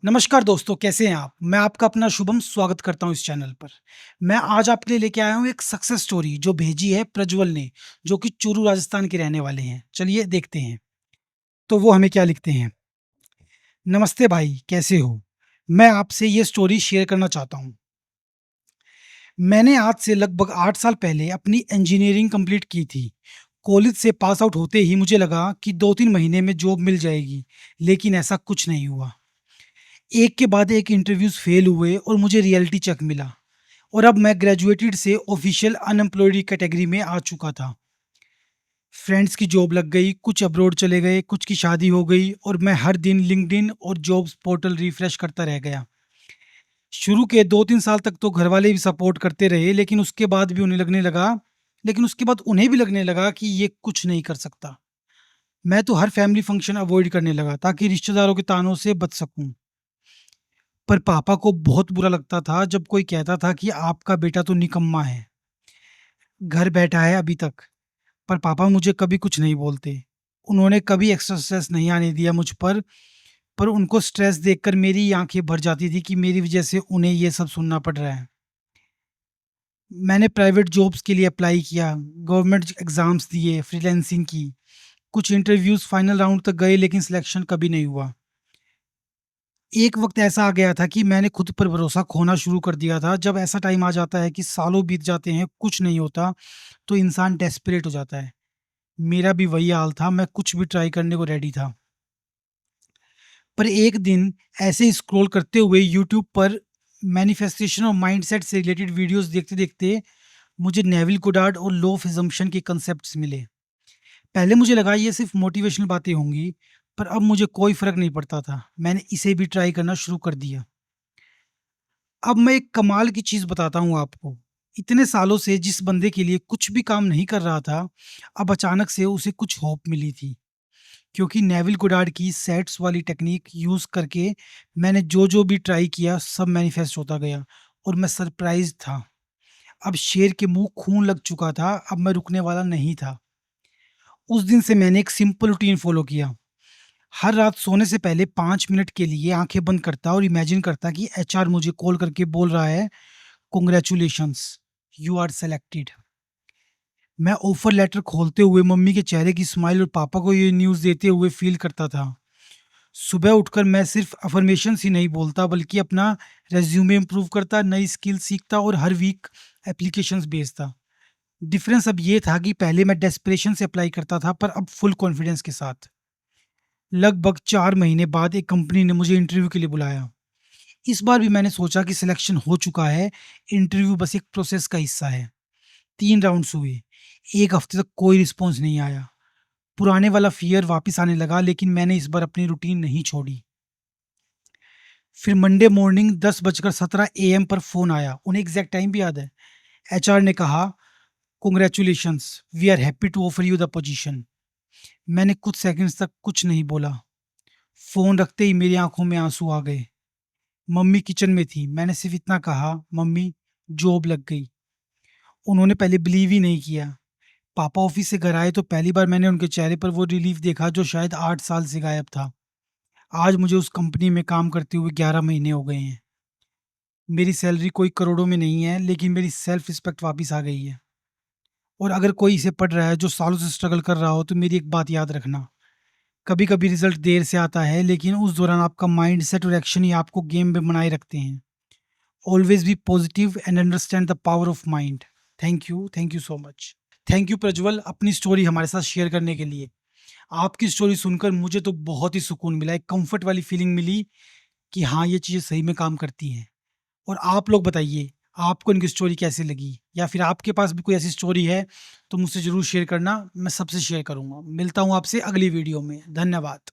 नमस्कार दोस्तों, कैसे हैं आप? मैं आपका अपना शुभम स्वागत करता हूँ इस चैनल पर। मैं आज आपके लिए लेके आया हूँ एक सक्सेस स्टोरी जो भेजी है प्रज्वल ने, जो कि चूरू राजस्थान के रहने वाले हैं। चलिए देखते हैं, तो वो हमें क्या लिखते हैं। नमस्ते भाई, कैसे हो? मैं आपसे ये स्टोरी शेयर करना चाहता हूँ। मैंने आज से लगभग 8 साल पहले अपनी इंजीनियरिंग कंप्लीट की थी। कॉलेज से पास आउट होते ही मुझे लगा कि 2-3 महीने में जॉब मिल जाएगी, लेकिन ऐसा कुछ नहीं हुआ। एक के बाद एक इंटरव्यूज़ फेल हुए और मुझे रियलिटी चेक मिला और अब मैं ग्रेजुएटेड से ऑफिशियल अनएम्प्लॉयड कैटेगरी में आ चुका था। फ्रेंड्स की जॉब लग गई, कुछ अब्रॉड चले गए, कुछ की शादी हो गई और मैं हर दिन लिंक्डइन और जॉब्स पोर्टल रिफ्रेश करता रह गया। शुरू के 2-3 साल तक तो घरवाले भी सपोर्ट करते रहे, लेकिन उसके बाद उन्हें भी लगने लगा कि ये कुछ नहीं कर सकता। मैं तो हर फैमिली फंक्शन अवॉइड करने लगा ताकि रिश्तेदारों के तानों से बच सकूँ। पर पापा को बहुत बुरा लगता था जब कोई कहता था कि आपका बेटा तो निकम्मा है, घर बैठा है अभी तक। पर पापा मुझे कभी कुछ नहीं बोलते। उन्होंने कभी एक्स्ट्रा स्ट्रेस नहीं आने दिया मुझ पर उनको स्ट्रेस देखकर मेरी आँखें भर जाती थी कि मेरी वज़ह से उन्हें ये सब सुनना पड़ रहा है। मैंने प्राइवेट जॉब्स के लिए अप्लाई किया, गवर्नमेंट एग्ज़ाम्स दिए, फ्रीलांसिंग की। कुछ इंटरव्यूज़ फाइनल राउंड तक गए लेकिन सिलेक्शन कभी नहीं हुआ। एक वक़्त ऐसा आ गया था कि मैंने खुद पर भरोसा खोना शुरू कर दिया था। जब ऐसा टाइम आ जाता है कि सालों बीत जाते हैं, कुछ नहीं होता, तो इंसान डेस्परेट हो जाता है। मेरा भी वही हाल था, मैं कुछ भी ट्राई करने को रेडी था। पर एक दिन ऐसे ही स्क्रॉल करते हुए यूट्यूब पर मैनिफेस्टेशन और माइंडसेट से रिलेटेड वीडियोज़ देखते-देखते मुझे नेविल गोडार्ड और लॉ ऑफ असम्पशन के कांसेप्ट्स मिले। पहले मुझे लगा ये सिर्फ़ मोटिवेशनल बातें होंगी, पर अब मुझे कोई फ़र्क नहीं पड़ता था। मैंने इसे भी ट्राई करना शुरू कर दिया। अब मैं एक कमाल की चीज़ बताता हूँ आपको। इतने सालों से जिस बंदे के लिए कुछ भी काम नहीं कर रहा था, अब अचानक से उसे कुछ होप मिली थी। क्योंकि नेविल गोडार्ड की सेट्स वाली टेक्नीक यूज़ करके मैंने जो-जो भी ट्राई किया, सब मैनिफेस्ट होता गया और मैं सरप्राइज़ था। अब शेर के मुँह खून लग चुका था, अब मैं रुकने वाला नहीं था। उस दिन से मैंने एक सिंपल रूटीन फ़ॉलो किया। हर रात सोने से पहले 5 मिनट के लिए आँखें बंद करता और इमेजिन करता कि एचआर मुझे कॉल करके बोल रहा है, कांग्रेचुलेशंस, यू आर सेलेक्टेड। मैं ऑफर लेटर खोलते हुए मम्मी के चेहरे की स्माइल और पापा को ये न्यूज़ देते हुए फ़ील करता था। सुबह उठकर मैं सिर्फ़ अफ़र्मेशंस ही नहीं बोलता बल्कि अपना रिज़्यूमे इम्प्रूव करता, नई स्किल सीखता और हर वीक एप्लीकेशंस भेजता। डिफ़रेंस अब ये था कि पहले मैं डेस्परेशन से अप्लाई करता था पर अब फुल कॉन्फिडेंस के साथ। लगभग 4 महीने बाद एक कंपनी ने मुझे इंटरव्यू के लिए बुलाया। इस बार भी मैंने सोचा कि सिलेक्शन हो चुका है, इंटरव्यू बस एक प्रोसेस का हिस्सा है। 3 राउंड्स हुए, 1 हफ्ते तक कोई रिस्पॉन्स नहीं आया। पुराने वाला फ़ियर वापस आने लगा लेकिन मैंने इस बार अपनी रूटीन नहीं छोड़ी। फिर मंडे मॉर्निंग 10:17 एएम पर फ़ोन आया, उन्हें एग्ज़ैक्ट टाइम भी याद है। एचआर ने कहा, "congratulations, we are happy to offer you the position." मैंने कुछ सेकंड्स तक कुछ नहीं बोला। फ़ोन रखते ही मेरी आँखों में आँसू आ गए। मम्मी किचन में थी, मैंने सिर्फ़ इतना कहा, "मम्मी, जॉब लग गई।" उन्होंने पहले बिलीव ही नहीं किया। पापा ऑफ़िस से घर आए तो पहली बार मैंने उनके चेहरे पर वो रिलीफ़ देखा जो शायद 8 साल से गायब था। आज मुझे उस कंपनी में काम करते हुए 11 महीने हो गए हैं। मेरी सैलरी कोई करोड़ों में नहीं है, लेकिन मेरी सेल्फ़ रिस्पेक्ट वापस आ गई है। और अगर कोई इसे पढ़ रहा है जो सालों से स्ट्रगल कर रहा हो, तो मेरी एक बात याद रखना, कभी-कभी रिज़ल्ट देर से आता है, लेकिन उस दौरान आपका माइंडसेट और एक्शन ही आपको गेम में बनाए रखते हैं। Always B positive and understand the power of mind. Thank you so much. Thank you Prajwal अपनी स्टोरी हमारे साथ शेयर करने के लिए। आपकी स्टोरी सुनकर मुझे तो बहुत ही सुकून मिला, एक कम्फ़र्ट वाली फ़ीलिंग मिली कि हाँ, ये चीज़ें सही में काम करती हैं। और आप लोग बताइए, आपको इनकी स्टोरी कैसी लगी? या फिर आपके पास भी कोई ऐसी स्टोरी है, तो मुझसे ज़रूर शेयर करना, मैं सबसे शेयर करूँगा। मिलता हूँ आपसे अगली वीडियो में। धन्यवाद।